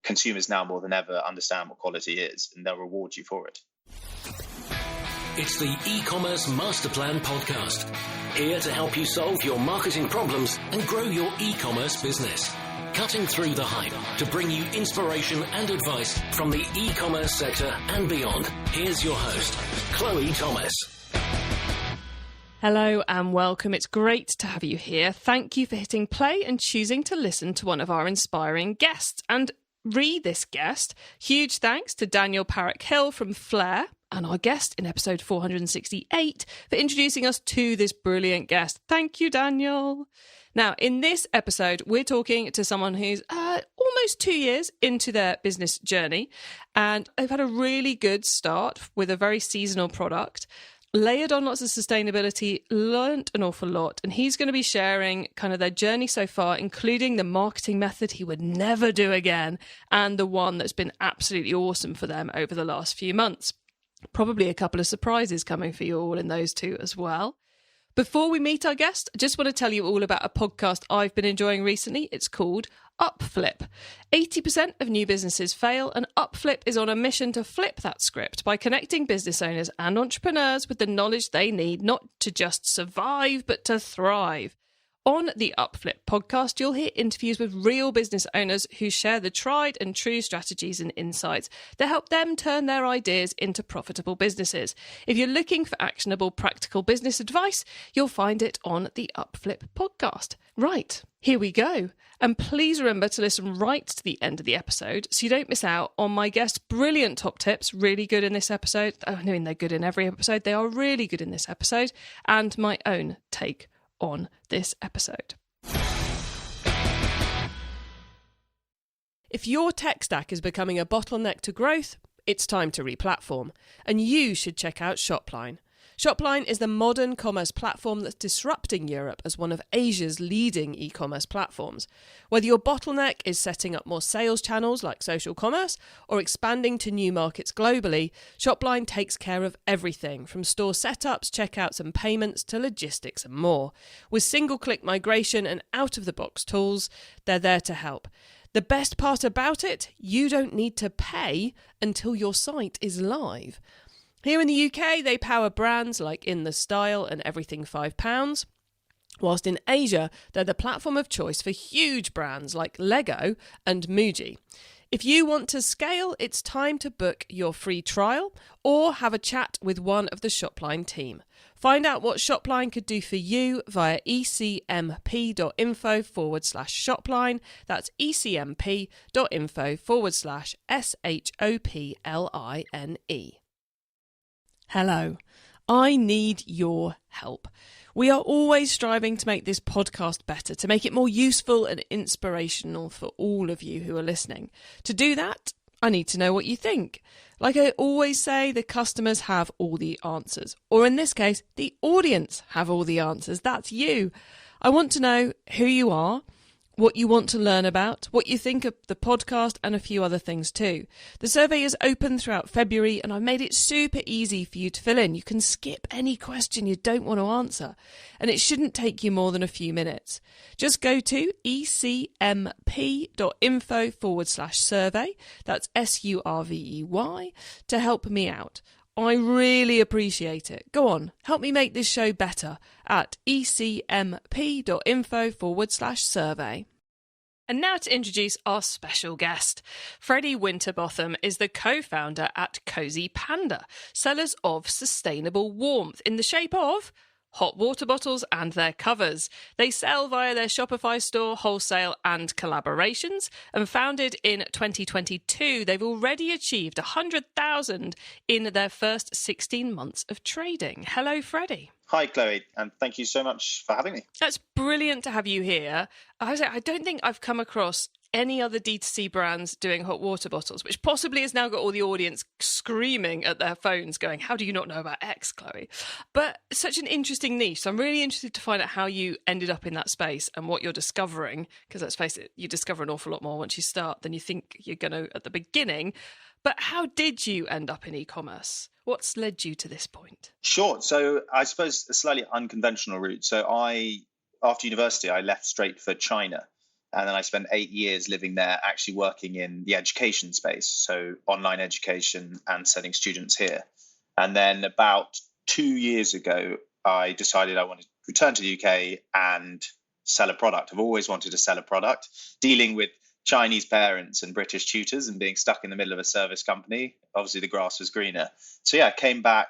consumers now more than ever understand what quality is, and they'll reward you for it. It's the e-commerce master plan podcast, here to help you solve your marketing problems and grow your e-commerce business. Cutting through the hype to bring you inspiration and advice from the e-commerce sector and beyond. Here's your host, Chloe Thomas. Hello and welcome. It's great to have you here. Thank you for hitting play and choosing to listen to one of our inspiring guests. And re this guest, huge thanks to Daniel Parrick-Hill from Flair and our guest in episode 468 for introducing us to this brilliant guest. Thank you, Daniel. Now, in this episode, we're talking to someone who's almost 2 years into their business journey, and they've had a really good start with a very seasonal product, layered on lots of sustainability, learnt an awful lot, and he's going to be sharing kind of their journey so far, including the marketing method he would never do again, and the one that's been absolutely awesome for them over the last few months. Probably a couple of surprises coming for you all in those two as well. Before we meet our guest, I just want to tell you all about a podcast I've been enjoying recently. It's called Upflip. 80% of new businesses fail, and Upflip is on a mission to flip that script by connecting business owners and entrepreneurs with the knowledge they need not to just survive, but to thrive. On the Upflip podcast, you'll hear interviews with real business owners who share the tried and true strategies and insights that help them turn their ideas into profitable businesses. If you're looking for actionable, practical business advice, you'll find it on the Upflip podcast. Right, here we go. And please remember to listen right to the end of the episode so you don't miss out on my guest's brilliant top tips, really good in this episode. I mean, they're good in every episode. They are really good in this episode. And my own take on this episode. If your tech stack is becoming a bottleneck to growth, it's time to replatform, and you should check out Shopline. Shopline is the modern commerce platform that's disrupting Europe as one of Asia's leading e-commerce platforms. Whether your bottleneck is setting up more sales channels like social commerce or expanding to new markets globally, Shopline takes care of everything from store setups, checkouts and payments to logistics and more. With single-click migration and out-of-the-box tools, they're there to help. The best part about it, you don't need to pay until your site is live. Here in the UK, they power brands like In The Style and Everything £5, whilst in Asia, they're the platform of choice for huge brands like Lego and Muji. If you want to scale, it's time to book your free trial or have a chat with one of the Shopline team. Find out what Shopline could do for you via ecmp.info/Shopline. That's ecmp.info/SHOPLINE. Hello, I need your help. We are always striving to make this podcast better, to make it more useful and inspirational for all of you who are listening. To do that, I need to know what you think. Like I always say, the customers have all the answers. Or in this case, the audience have all the answers. That's you. I want to know who you are, what you want to learn about, what you think of the podcast, and a few other things too. The survey is open throughout February, and I've made it super easy for you to fill in. You can skip any question you don't want to answer, and it shouldn't take you more than a few minutes. Just go to ecmp.info/survey, that's SURVEY, to help me out. I really appreciate it. Go on, help me make this show better at ecmp.info/survey. And now to introduce our special guest. Freddie Winterbotham is the co-founder at CosyPanda, sellers of sustainable warmth in the shape of hot water bottles and their covers. They sell via their Shopify store, wholesale and collaborations. And founded in 2022, they've already achieved 100,000 in their first 16 months of trading. Hello, Freddie. Hi, Chloe, and thank you so much for having me. That's brilliant to have you here. I don't think I've come across any other D2C brands doing hot water bottles, which possibly has now got all the audience screaming at their phones going, how do you not know about X, Chloe? But such an interesting niche. So I'm really interested to find out how you ended up in that space and what you're discovering, because let's face it, you discover an awful lot more once you start than you think you're going to at the beginning. But how did you end up in e-commerce? What's led you to this point? Sure. So I suppose a slightly unconventional route. So after university, I left straight for China And then I spent 8 years living there, actually working in the education space, so online education and sending students here. And then about 2 years ago, I decided I wanted to return to the UK and sell a product. I've always wanted to sell a product. Dealing with Chinese parents and British tutors and being stuck in the middle of a service company, obviously the grass was greener. So yeah, I came back,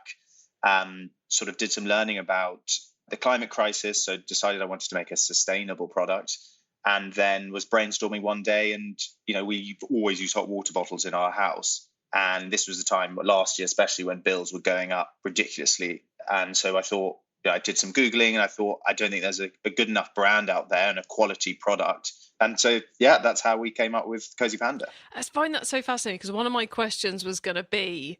sort of did some learning about the climate crisis. So decided I wanted to make a sustainable product, and then was brainstorming one day. And, we've always used hot water bottles in our house. And this was the time last year, especially when bills were going up ridiculously. And so I thought, I did some Googling and I thought, I don't think there's a good enough brand out there and a quality product. And so, yeah, that's how we came up with CosyPanda. I find that so fascinating, because one of my questions was going to be,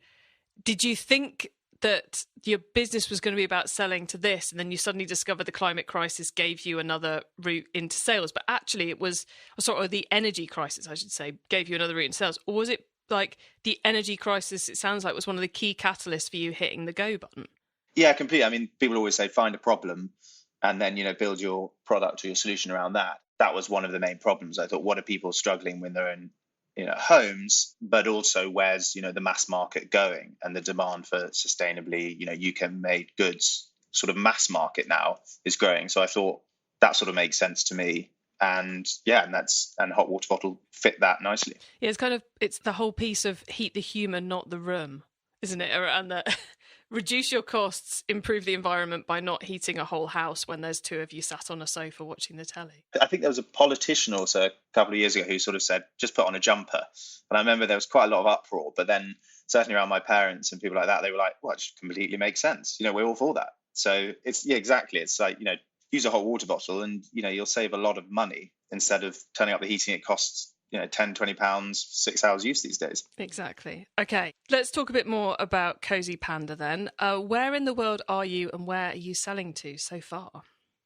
did you think that your business was going to be about selling to this, and then you suddenly discovered the climate crisis gave you another route into sales? But actually it was sort of the energy crisis, I should say, gave you another route into sales. Or was it like the energy crisis, it sounds like, was one of the key catalysts for you hitting the go button? Yeah, completely. I mean, people always say find a problem and then, build your product or your solution around that. That was one of the main problems. I thought, what are people struggling when they're in, homes, but also where's, the mass market going, and the demand for sustainably, UK made goods, sort of mass market now is growing. So I thought that sort of makes sense to me. And yeah, and hot water bottle fit that nicely. Yeah, it's the whole piece of heat the human, not the room, isn't it? And that reduce your costs, improve the environment by not heating a whole house when there's two of you sat on a sofa watching the telly. I think there was a politician also a couple of years ago who sort of said, just put on a jumper. And I remember there was quite a lot of uproar, but then certainly around my parents and people like that, they were like, well, it completely makes sense. We're all for that. So exactly. It's like, use a hot water bottle and, you'll save a lot of money instead of turning up the heating. It costs, 10, 20 pounds, 6 hours use these days. Exactly. Okay, let's talk a bit more about CosyPanda then. Where in the world are you and where are you selling to so far?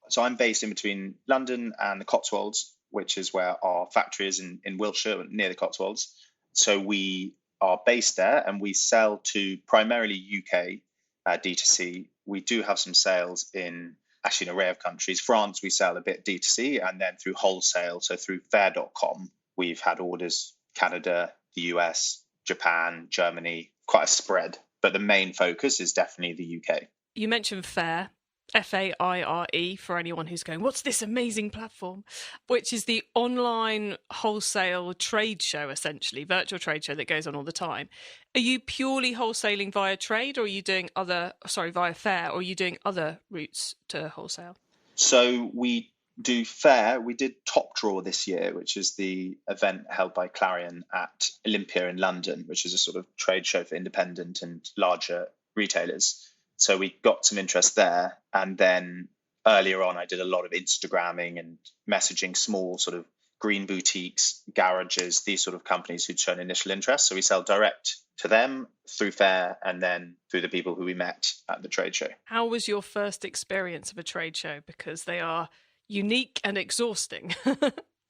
So I'm based in between London and the Cotswolds, which is where our factory is in Wiltshire, near the Cotswolds. So we are based there and we sell to primarily UK D2C. We do have some sales in actually an array of countries. France, we sell a bit D2C, and then through wholesale, so through fair.com. We've had orders, Canada, the US, Japan, Germany, quite a spread. But the main focus is definitely the UK. You mentioned Fair, FAIRE, for anyone who's going, what's this amazing platform? Which is the online wholesale trade show, essentially, virtual trade show that goes on all the time. Are you purely wholesaling via trade, or are you doing via Fair, or are you doing other routes to wholesale? So we do Fair. We did Top Draw this year, which is the event held by Clarion at Olympia in London, which is a sort of trade show for independent and larger retailers. So we got some interest there. And then earlier on, I did a lot of Instagramming and messaging small sort of green boutiques, garages, these sort of companies who'd shown initial interest. So we sell direct to them through Fair and then through the people who we met at the trade show. How was your first experience of a trade show? Because they are unique and exhausting.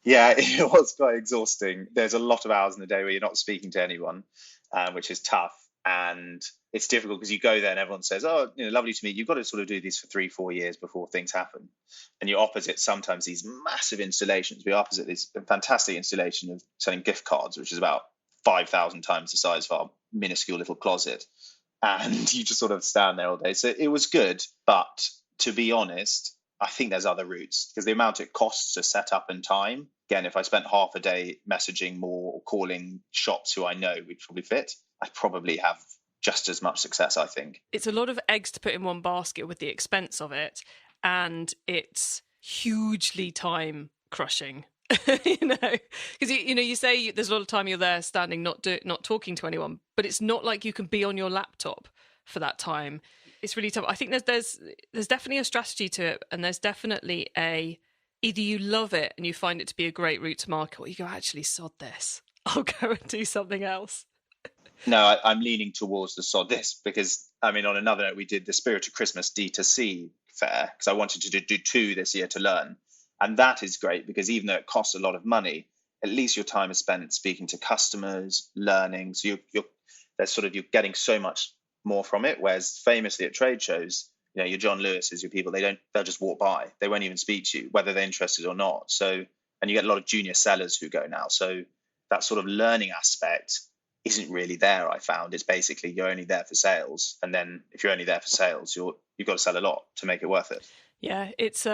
Yeah, it was quite exhausting. There's a lot of hours in the day where you're not speaking to anyone, which is tough. And it's difficult because you go there and everyone says, oh, lovely to meet you. You've got to sort of do these for 3-4 years before things happen. And you're opposite sometimes these massive installations. We're opposite this fantastic installation of selling gift cards, which is about 5,000 times the size of our minuscule little closet. And you just sort of stand there all day. So it was good. But to be honest, I think there's other routes because the amount it costs to set up and time. Again, if I spent half a day messaging more or calling shops who I know would probably fit, I'd probably have just as much success, I think. It's a lot of eggs to put in one basket with the expense of it. And it's hugely time crushing, because, you say there's a lot of time you're there standing, not talking to anyone, but it's not like you can be on your laptop for that time. It's really tough. I think there's definitely a strategy to it, and there's definitely either you love it and you find it to be a great route to market, or you go, actually, sod this. I'll go and do something else. No, I'm leaning towards the sod this because, on another note, we did the Spirit of Christmas D2C fair because I wanted to do 2 this year to learn. And that is great because even though it costs a lot of money, at least your time is spent speaking to customers, learning. So you're getting so much more from it. Whereas famously at trade shows, your John Lewis's, your people, they'll just walk by. They won't even speak to you, whether they're interested or not. So and you get a lot of junior sellers who go now. So that sort of learning aspect isn't really there. I found it's basically you're only there for sales, and then if you're only there for sales, you've got to sell a lot to make it worth it. Yeah, it's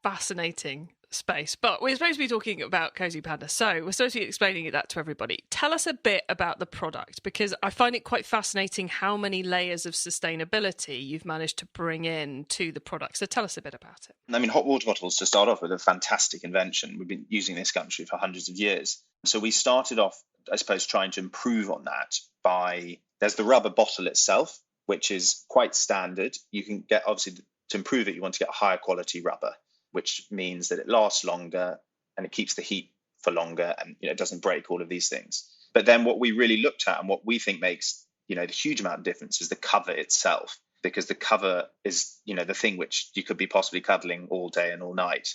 fascinating space, but we're supposed to be talking about CosyPanda, so we're supposed to be explaining that to everybody. Tell us a bit about the product, because I find it quite fascinating how many layers of sustainability you've managed to bring in to the product. So tell us a bit about it. I mean, hot water bottles, to start off with, a fantastic invention. We've been using this country for hundreds of years. So we started off, I suppose, trying to improve on that there's the rubber bottle itself, which is quite standard. You can get, obviously, to improve it, you want to get higher quality rubber, which means that it lasts longer and it keeps the heat for longer, and it doesn't break, all of these things. But then what we really looked at and what we think makes the huge amount of difference is the cover itself, because the cover is the thing which you could be possibly cuddling all day and all night.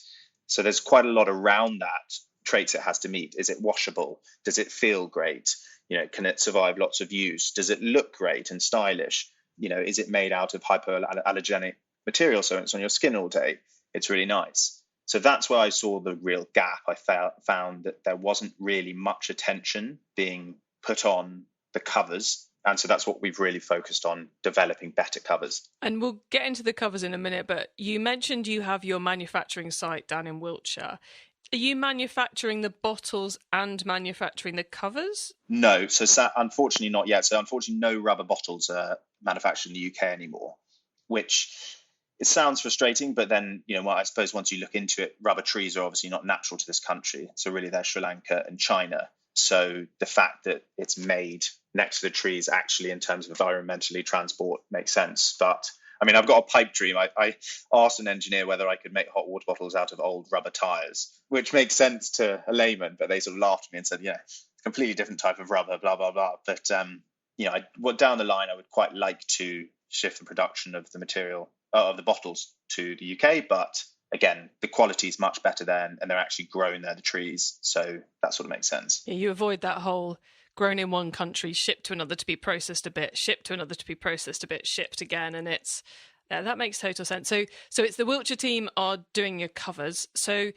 So there's quite a lot around that traits it has to meet. Is it washable? Does it feel great? Can it survive lots of use? Does it look great and stylish? Is it made out of hypoallergenic material, so it's on your skin all day? It's really nice. So that's where I saw the real gap. I found that there wasn't really much attention being put on the covers. And so that's what we've really focused on, developing better covers. And we'll get into the covers in a minute, but you mentioned you have your manufacturing site down in Wiltshire. Are you manufacturing the bottles and manufacturing the covers? No, so unfortunately not yet. So unfortunately no rubber bottles are manufactured in the UK anymore, which it sounds frustrating, but then, I suppose once you look into it, rubber trees are obviously not natural to this country. So really they're Sri Lanka and China. So the fact that it's made next to the trees actually in terms of environmentally transport makes sense. But I mean, I've got a pipe dream. I asked an engineer whether I could make hot water bottles out of old rubber tires, which makes sense to a layman, but they sort of laughed at me and said, completely different type of rubber, blah, blah, blah. But, down the line, I would quite like to shift the production of the material of the bottles to the UK. But again, the quality is much better there, and they're actually growing there, the trees. So that sort of makes sense. Yeah, you avoid that whole grown in one country, shipped to another to be processed a bit, shipped to another to be processed a bit, shipped again. And that makes total sense. So it's the Wiltshire team are doing your covers. So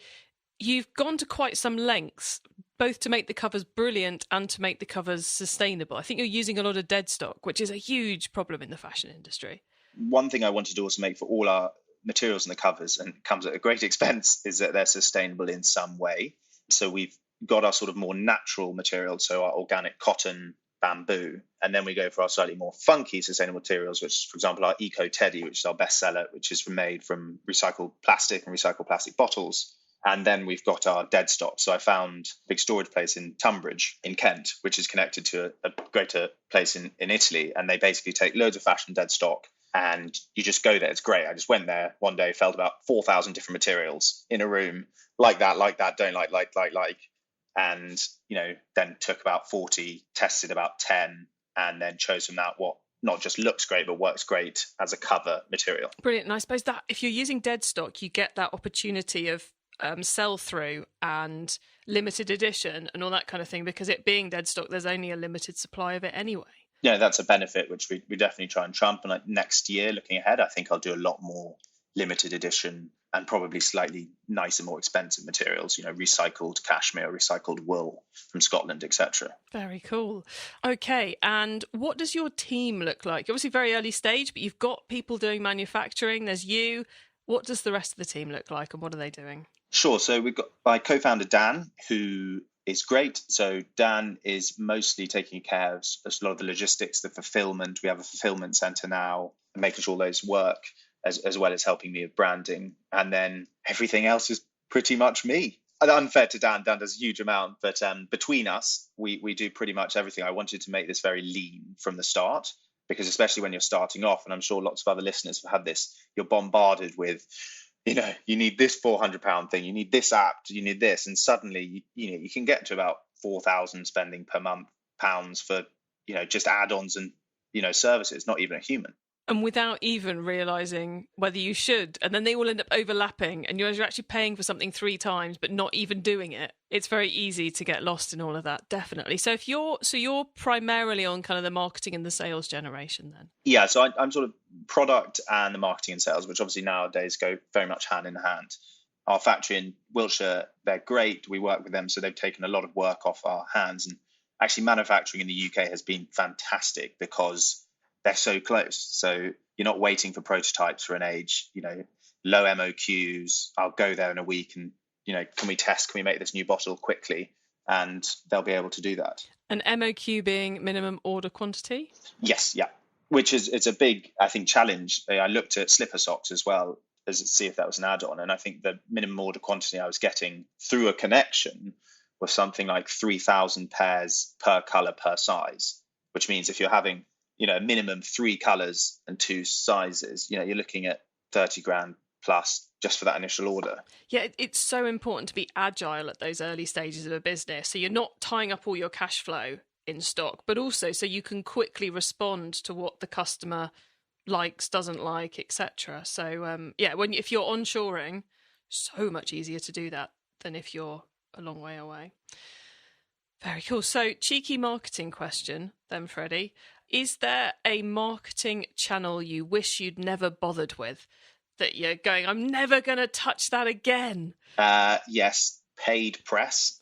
you've gone to quite some lengths, both to make the covers brilliant and to make the covers sustainable. I think you're using a lot of dead stock, which is a huge problem in the fashion industry. One thing I wanted to also make for all our materials in the covers, and it comes at a great expense, is that they're sustainable in some way. So we've got our sort of more natural materials, so our organic cotton, bamboo, and then we go for our slightly more funky sustainable materials, which, for example, our Eco Teddy, which is our bestseller, which is made from recycled plastic and recycled plastic bottles. And then we've got our dead stock. So I found a big storage place in Tunbridge in Kent, which is connected to a greater place in Italy. And they basically take loads of fashion dead stock and you just go there. It's great. I just went there one day, felt about 4,000 different materials in a room, like that, don't like. And, then took about 40, tested about 10, and then chose from that what not just looks great, but works great as a cover material. Brilliant. And I suppose that if you're using dead stock, you get that opportunity of sell through and limited edition and all that kind of thing, because it being dead stock, there's only a limited supply of it anyway. Yeah, that's a benefit which we definitely try and trump. And next year, looking ahead, I think I'll do a lot more limited edition and probably slightly nicer, more expensive materials, recycled cashmere, recycled wool from Scotland, etc. Very cool. Okay, and what does your team look like? Obviously very early stage, but you've got people doing manufacturing, there's you. What does the rest of the team look like and what are they doing? Sure. So we've got my co-founder, Dan, who is great. So Dan is mostly taking care of a lot of the logistics, the fulfillment. We have a fulfillment center now, making sure those work, as well as helping me with branding. And then everything else is pretty much me. Unfair to Dan. Dan does a huge amount, but between us, we do pretty much everything. I wanted to make this very lean from the start, because especially when you're starting off, and I'm sure lots of other listeners have had this, you're bombarded with, you need this £400 thing, you need this app, you need this, and suddenly, you can get to about 4,000 spending per month pounds for, just add-ons and, services, not even a human. And without even realising whether you should, and then they all end up overlapping, and you're actually paying for something 3 times, but not even doing it. It's very easy to get lost in all of that, definitely. So you're primarily on kind of the marketing and the sales generation then? Yeah, so I'm sort of product and the marketing and sales, which obviously nowadays go very much hand in hand. our factory in Wiltshire, they're great. We work with them, so they've taken a lot of work off our hands. And actually, manufacturing in the UK has been fantastic because they're so close. So you're not waiting for prototypes for an age, low MOQs. I'll go there in a week and, can we make this new bottle quickly? And they'll be able to do that. An MOQ being minimum order quantity? Yes, yeah. Which it's a big, I think, challenge. I looked at slipper socks as well as to see if that was an add-on. And I think the minimum order quantity I was getting through a connection was something like 3,000 pairs per colour per size, which means if you're having, minimum 3 colours and 2 sizes, you're looking at 30 grand plus just for that initial order. Yeah, it's so important to be agile at those early stages of a business. So you're not tying up all your cash flow in stock, but also so you can quickly respond to what the customer likes, doesn't like, etc. So if you're onshoring, so much easier to do that than if you're a long way away. Very cool. So cheeky marketing question then, Freddie. Is there a marketing channel you wish you'd never bothered with that you're going, I'm never going to touch that again? Yes, paid press.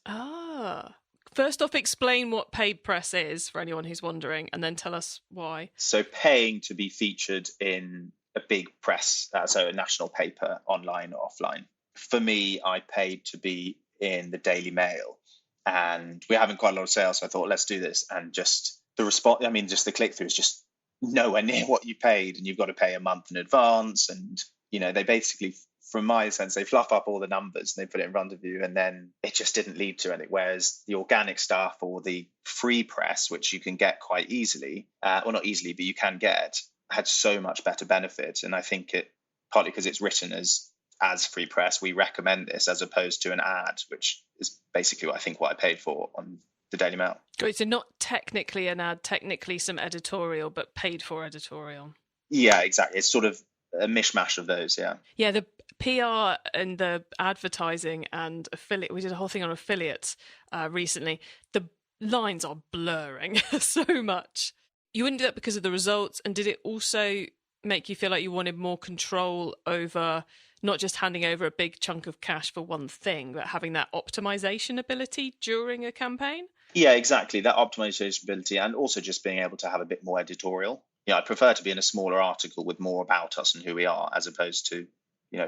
First off, explain what paid press is for anyone who's wondering, and then tell us why. So paying to be featured in a big press, so a national paper, online or offline. For me, I paid to be in the Daily Mail, and we're having quite a lot of sales, so I thought, let's do this. And just the response, just the click-through is just nowhere near what you paid, and you've got to pay a month in advance. And, they basically, from my sense, they fluff up all the numbers and they put it in front of you, and then it just didn't lead to anything. Whereas the organic stuff or the free press, which you can get quite easily, or not easily, but you can get, had so much better benefit. And I think it, partly because it's written as free press, we recommend this as opposed to an ad, which is basically what I paid for on the Daily Mail. Great, so not technically an ad, technically some editorial, but paid for editorial. Yeah, exactly. It's sort of a mishmash of those, yeah. Yeah, the PR and the advertising and affiliate, we did a whole thing on affiliates recently. The lines are blurring so much. You wouldn't do that because of the results, and did it also make you feel like you wanted more control over not just handing over a big chunk of cash for one thing, but having that optimization ability during a campaign? Yeah, exactly. That optimization ability, and also just being able to have a bit more editorial. I prefer to be in a smaller article with more about us and who we are, as opposed to,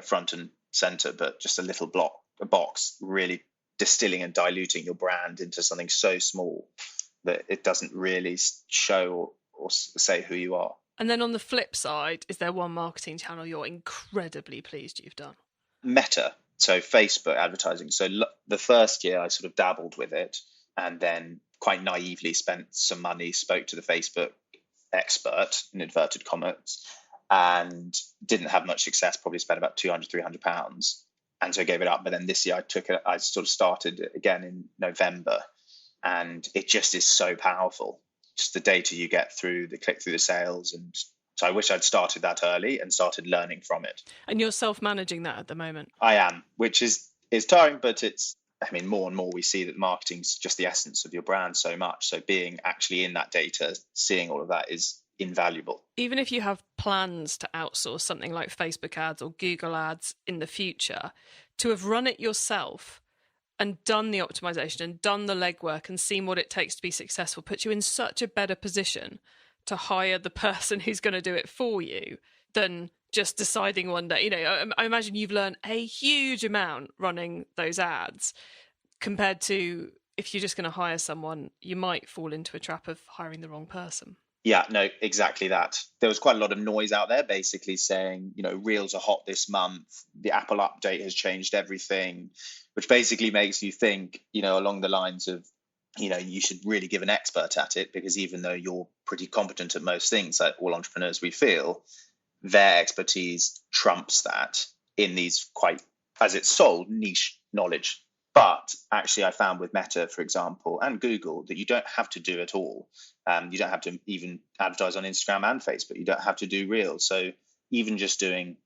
front and center, but just a box, really distilling and diluting your brand into something so small that it doesn't really show or say who you are. And then on the flip side, is there one marketing channel you're incredibly pleased you've done? Meta, so Facebook advertising. So the first year I sort of dabbled with it, and then quite naively spent some money, spoke to the Facebook expert, in inverted commas, and didn't have much success, probably spent about £200-300, and so I gave it up. But then this year I sort of started again in November, and it just is so powerful, just the data you get through the click through the sales. And so I wish I'd started that early and started learning from it. And you're self-managing that at the moment? I am, which is tiring, but it's, more and more we see that marketing's just the essence of your brand so much. So being actually in that data, seeing all of that is invaluable. Even if you have plans to outsource something like Facebook ads or Google ads in the future, to have run it yourself and done the optimization and done the legwork and seen what it takes to be successful puts you in such a better position to hire the person who's going to do it for you than just deciding one day. I imagine you've learned a huge amount running those ads compared to if you're just going to hire someone, you might fall into a trap of hiring the wrong person. Yeah, no, exactly that. There was quite a lot of noise out there basically saying, Reels are hot this month. The Apple update has changed everything, which basically makes you think, along the lines of, you should really give an expert at it, because even though you're pretty competent at most things, like all entrepreneurs we feel, their expertise trumps that in these quite, as it's sold, niche knowledge. But actually I found with Meta, for example, and Google, that you don't have to do it all. You don't have to even advertise on Instagram and Facebook. You don't have to do Reels. So even just doing,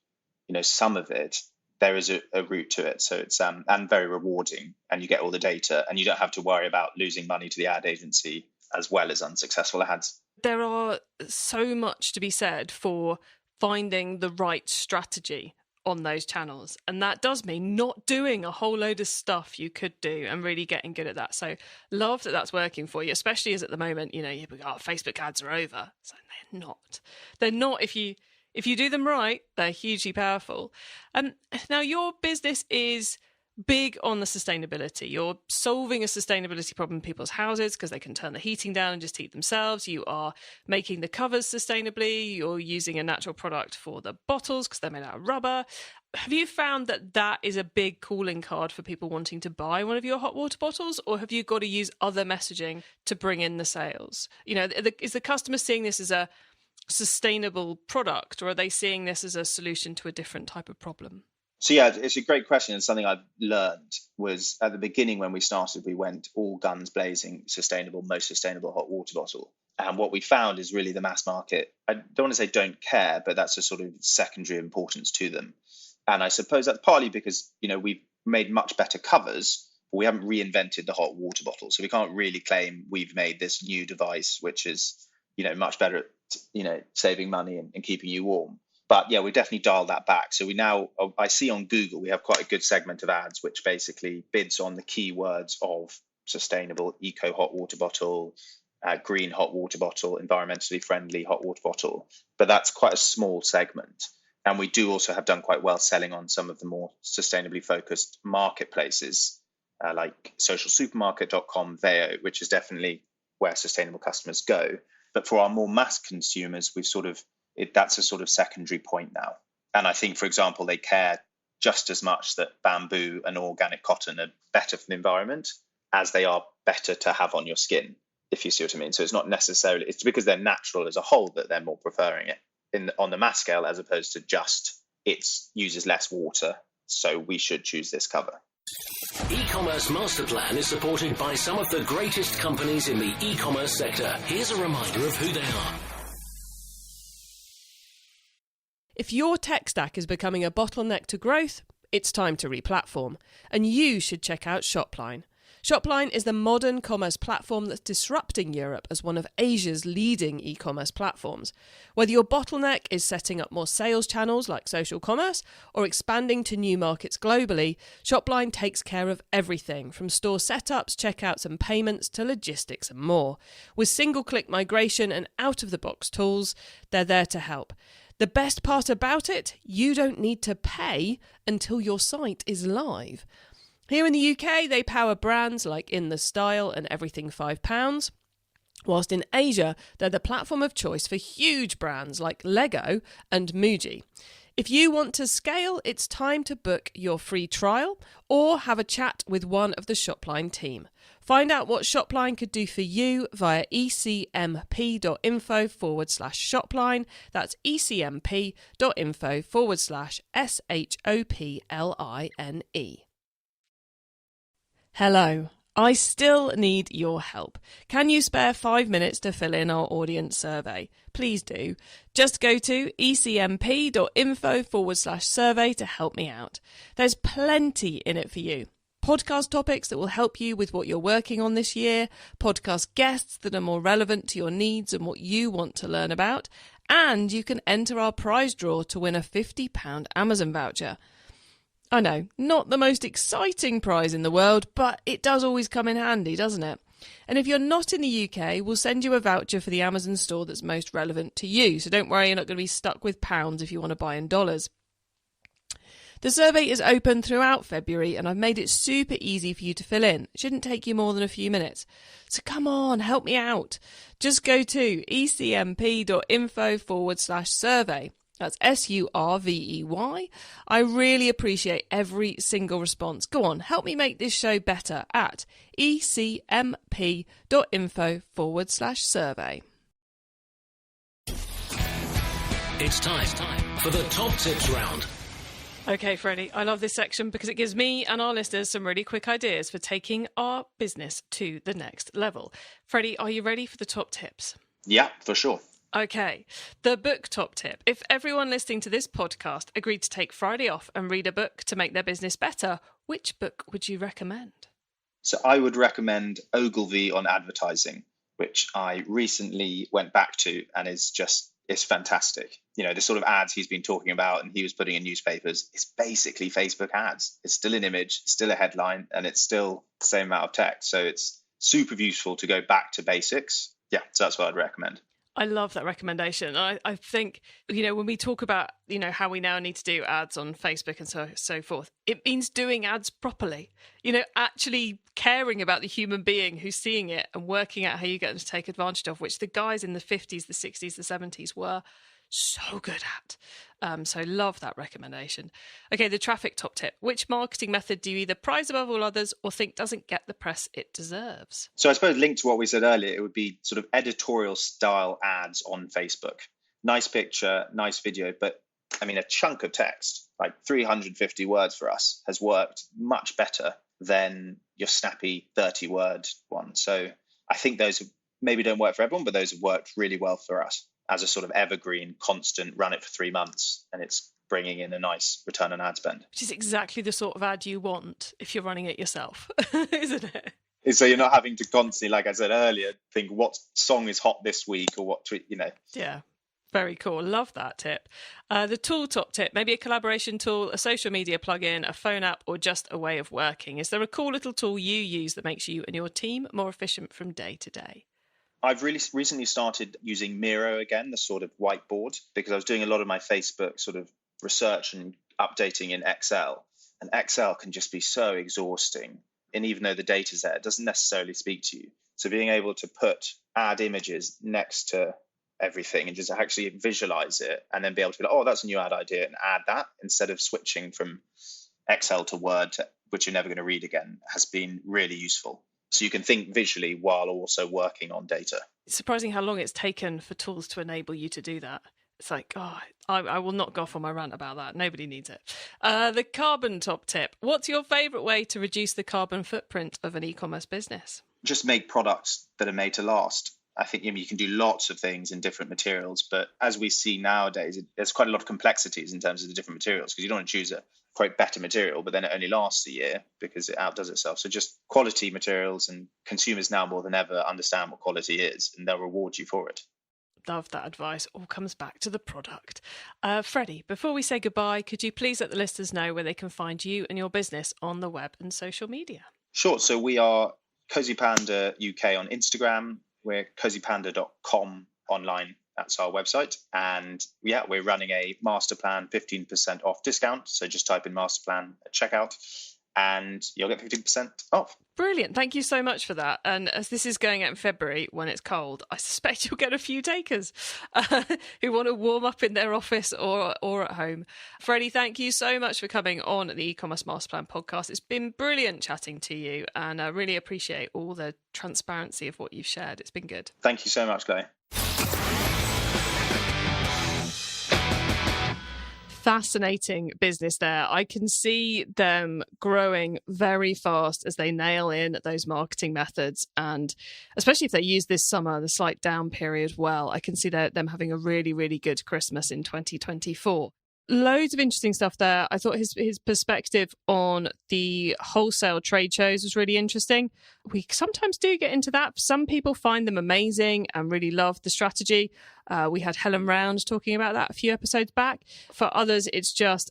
some of it, there is a route to it. So it's and very rewarding, and you get all the data, and you don't have to worry about losing money to the ad agency as well as unsuccessful ads. There are so much to be said for finding the right strategy on those channels. And that does mean not doing a whole load of stuff you could do and really getting good at that. So love that that's working for you, especially as at the moment, Facebook ads are over. So they're not. They're not if you do them right, they're hugely powerful. Now your business is big on the sustainability. You're solving a sustainability problem in people's houses because they can turn the heating down and just heat themselves. You are making the covers sustainably. You're using a natural product for the bottles because they're made out of rubber. Have you found that is a big calling card for people wanting to buy one of your hot water bottles, or have you got to use other messaging to bring in the sales? Is the customer seeing this as a sustainable product, or are they seeing this as a solution to a different type of problem? So yeah, it's a great question, and something I've learned was at the beginning when we started, we went all guns blazing, most sustainable hot water bottle. And what we found is really the mass market, I don't want to say don't care, but that's a sort of secondary importance to them. And I suppose that's partly because, we've made much better covers, but we haven't reinvented the hot water bottle. So we can't really claim we've made this new device, which is, much better at, saving money and keeping you warm. But yeah, we definitely dialed that back. So I see on Google, we have quite a good segment of ads, which basically bids on the keywords of sustainable, eco hot water bottle, green hot water bottle, environmentally friendly hot water bottle. But that's quite a small segment. And we do also have done quite well selling on some of the more sustainably focused marketplaces, like socialsupermarket.com, Veo, which is definitely where sustainable customers go. But for our more mass consumers, that's a sort of secondary point now. And I think, for example, they care just as much that bamboo and organic cotton are better for the environment as they are better to have on your skin, if you see what I mean. So it's not necessarily, it's because they're natural as a whole that they're more preferring it on the mass scale, as opposed to just it uses less water, so we should choose this cover. E-commerce Master Plan is supported by some of the greatest companies in the e-commerce sector. Here's a reminder of who they are. If your tech stack is becoming a bottleneck to growth, it's time to replatform, and you should check out Shopline. Shopline is the modern commerce platform that's disrupting Europe as one of Asia's leading e-commerce platforms. Whether your bottleneck is setting up more sales channels like social commerce or expanding to new markets globally, Shopline takes care of everything from store setups, checkouts and payments to logistics and more. With single-click migration and out-of-the-box tools, they're there to help. The best part about it, you don't need to pay until your site is live. Here in the UK, they power brands like In The Style and Everything £5, whilst in Asia, they're the platform of choice for huge brands like Lego and Muji. If you want to scale, it's time to book your free trial or have a chat with one of the Shopline team. Find out what Shopline could do for you via ecmp.info/Shopline. That's ecmp.info/SHOPLINE. Hello. I still need your help. Can you spare 5 minutes to fill in our audience survey? Please do. Just go to ecmp.info/survey to help me out. There's plenty in it for you. Podcast topics that will help you with what you're working on this year, podcast guests that are more relevant to your needs and what you want to learn about, and you can enter our prize draw to win a £50 Amazon voucher. I know, not the most exciting prize in the world, but it does always come in handy, doesn't it? And if you're not in the UK, we'll send you a voucher for the Amazon store that's most relevant to you. So don't worry, you're not going to be stuck with pounds if you want to buy in dollars. The survey is open throughout February and I've made it super easy for you to fill in. It shouldn't take you more than a few minutes. So come on, help me out. Just go to ecmp.info/survey. That's SURVEY. I really appreciate every single response. Go on, help me make this show better at ecmp.info/survey. It's time for the top tips round. Okay, Freddie, I love this section because it gives me and our listeners some really quick ideas for taking our business to the next level. Freddie, are you ready for the top tips? Yeah, for sure. Okay, the book top tip. If everyone listening to this podcast agreed to take Friday off and read a book to make their business better, which book would you recommend? So I would recommend Ogilvy on Advertising, which I recently went back to and it's fantastic. the sort of ads he's been talking about and he was putting in newspapers is basically Facebook ads. It's still an image, it's still a headline, and it's still the same amount of text. So it's super useful to go back to basics. Yeah, so that's what I'd recommend. I love that recommendation. I think, when we talk about, how we now need to do ads on Facebook and so forth, it means doing ads properly, actually caring about the human being who's seeing it and working out how you get them to take advantage of, which the guys in the 50s, the 60s, the 70s were so good at. So love that recommendation. Okay, the traffic top tip. Which marketing method do you either prize above all others or think doesn't get the press it deserves? So I suppose linked to what we said earlier, it would be sort of editorial style ads on Facebook. Nice picture, nice video, but a chunk of text, like 350 words for us, has worked much better than your snappy 30-word one. So I think those maybe don't work for everyone, but those have worked really well for us as a sort of evergreen, constant, run it for 3 months, and it's bringing in a nice return on ad spend. Which is exactly the sort of ad you want if you're running it yourself, isn't it? So you're not having to constantly, like I said earlier, think what song is hot this week or what tweet, Yeah, very cool. Love that tip. The tool top tip, maybe a collaboration tool, a social media plugin, a phone app, or just a way of working. Is there a cool little tool you use that makes you and your team more efficient from day to day? I've really recently started using Miro again, the sort of whiteboard, because I was doing a lot of my Facebook sort of research and updating in Excel. And Excel can just be so exhausting. And even though the data's there, it doesn't necessarily speak to you. So being able to add images next to everything and just actually visualize it and then be able to be like, oh, that's a new ad idea, and add that instead of switching from Excel to Word, which you're never going to read again, has been really useful. So you can think visually while also working on data. It's surprising how long it's taken for tools to enable you to do that. It's like, I will not go off on my rant about that. Nobody needs it. The carbon top tip. What's your favourite way to reduce the carbon footprint of an e-commerce business? Just make products that are made to last. I think you can do lots of things in different materials, but as we see nowadays, there's quite a lot of complexities in terms of the different materials, because you don't want to choose a quite better material, but then it only lasts a year because it outdoes itself. So just quality materials, and consumers now more than ever understand what quality is, and they'll reward you for it. Love that advice. All comes back to the product. Freddie, before we say goodbye, could you please let the listeners know where they can find you and your business on the web and social media? Sure. So we are CosyPanda UK on Instagram. We're CosyPanda.com online. That's our website. And we're running a master plan 15% off discount. So just type in master plan at checkout and you'll get 15% off. Brilliant. Thank you so much for that. And as this is going out in February when it's cold, I suspect you'll get a few takers who want to warm up in their office or at home. Freddie, thank you so much for coming on the e-commerce master plan podcast. It's been brilliant chatting to you, and I really appreciate all the transparency of what you've shared. It's been good. Thank you so much, Chloe. Fascinating business there. I can see them growing very fast as they nail in those marketing methods, and especially if they use this summer, the slight down period, well, I can see them having a really, really good Christmas in 2024. Loads of interesting stuff there. I thought his perspective on the wholesale trade shows was really interesting. We sometimes do get into that. Some people find them amazing and really love the strategy. We had Helen Round talking about that a few episodes back. For others, it's just,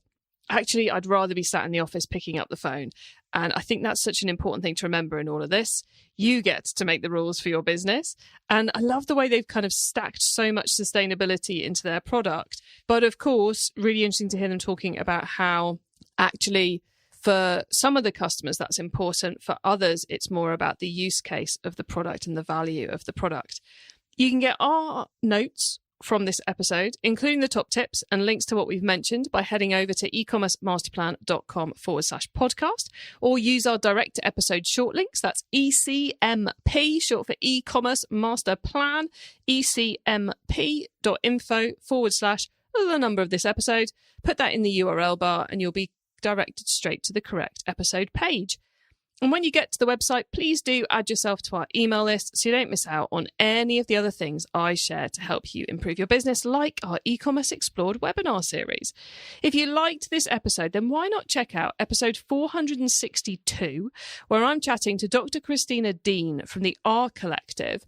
actually, I'd rather be sat in the office picking up the phone. And I think that's such an important thing to remember in all of this. You get to make the rules for your business. And I love the way they've kind of stacked so much sustainability into their product. But of course, really interesting to hear them talking about how actually for some of the customers that's important. For others, it's more about the use case of the product and the value of the product. You can get our notes from this episode, including the top tips and links to what we've mentioned, by heading over to ecommercemasterplan.com/podcast, or use our direct to episode short links. That's ECMP, short for e-commerce master plan, ecmp.info/ the number of this episode. Put that in the URL bar and you'll be directed straight to the correct episode page. And when you get to the website, please do add yourself to our email list so you don't miss out on any of the other things I share to help you improve your business, like our e-commerce explored webinar series. If you liked this episode, then why not check out episode 462, where I'm chatting to Dr. Christina Dean from the R Collective.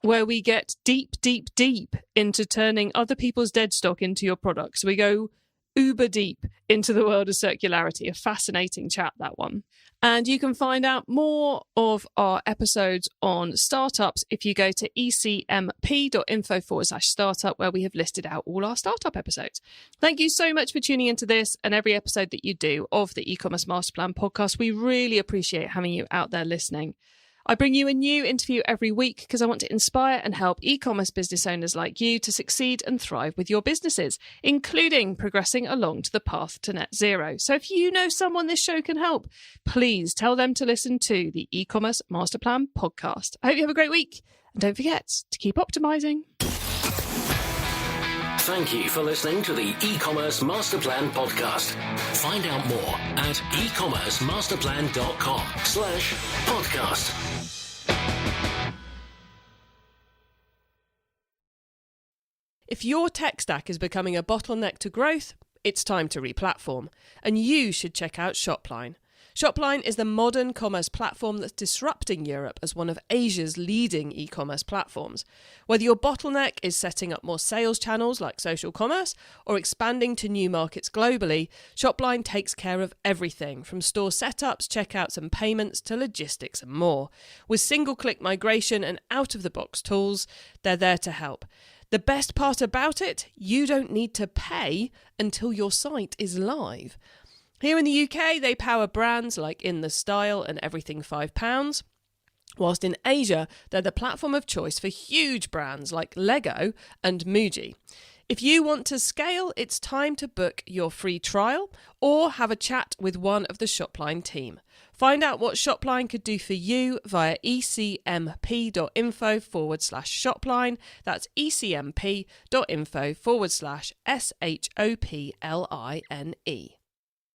where we get deep, deep, deep into turning other people's dead stock into your products. We go uber deep into the world of circularity. A fascinating chat, that one. And you can find out more of our episodes on startups if you go to ecmp.info/startup, where we have listed out all our startup episodes. Thank you so much for tuning into this and every episode that you do of the e-commerce master plan podcast. We really appreciate having you out there listening. I bring you a new interview every week because I want to inspire and help e-commerce business owners like you to succeed and thrive with your businesses, including progressing along to the path to net zero. So if you know someone this show can help, please tell them to listen to the e-commerce master plan podcast. I hope you have a great week, and don't forget to keep optimizing. Thank you for listening to the e-commerce master plan podcast. Find out more at ecommercemasterplan.com/podcast. If your tech stack is becoming a bottleneck to growth, it's time to replatform, and you should check out Shopline. Shopline is the modern commerce platform that's disrupting Europe as one of Asia's leading e-commerce platforms. Whether your bottleneck is setting up more sales channels like social commerce or expanding to new markets globally, Shopline takes care of everything from store setups, checkouts and payments to logistics and more. With single-click migration and out-of-the-box tools, they're there to help. The best part about it, you don't need to pay until your site is live. Here in the UK, they power brands like In The Style and Everything £5, whilst in Asia, they're the platform of choice for huge brands like Lego and Muji. If you want to scale, it's time to book your free trial or have a chat with one of the Shopline team. Find out what Shopline could do for you via ecmp.info/Shopline. That's ecmp.info/SHOPLINE.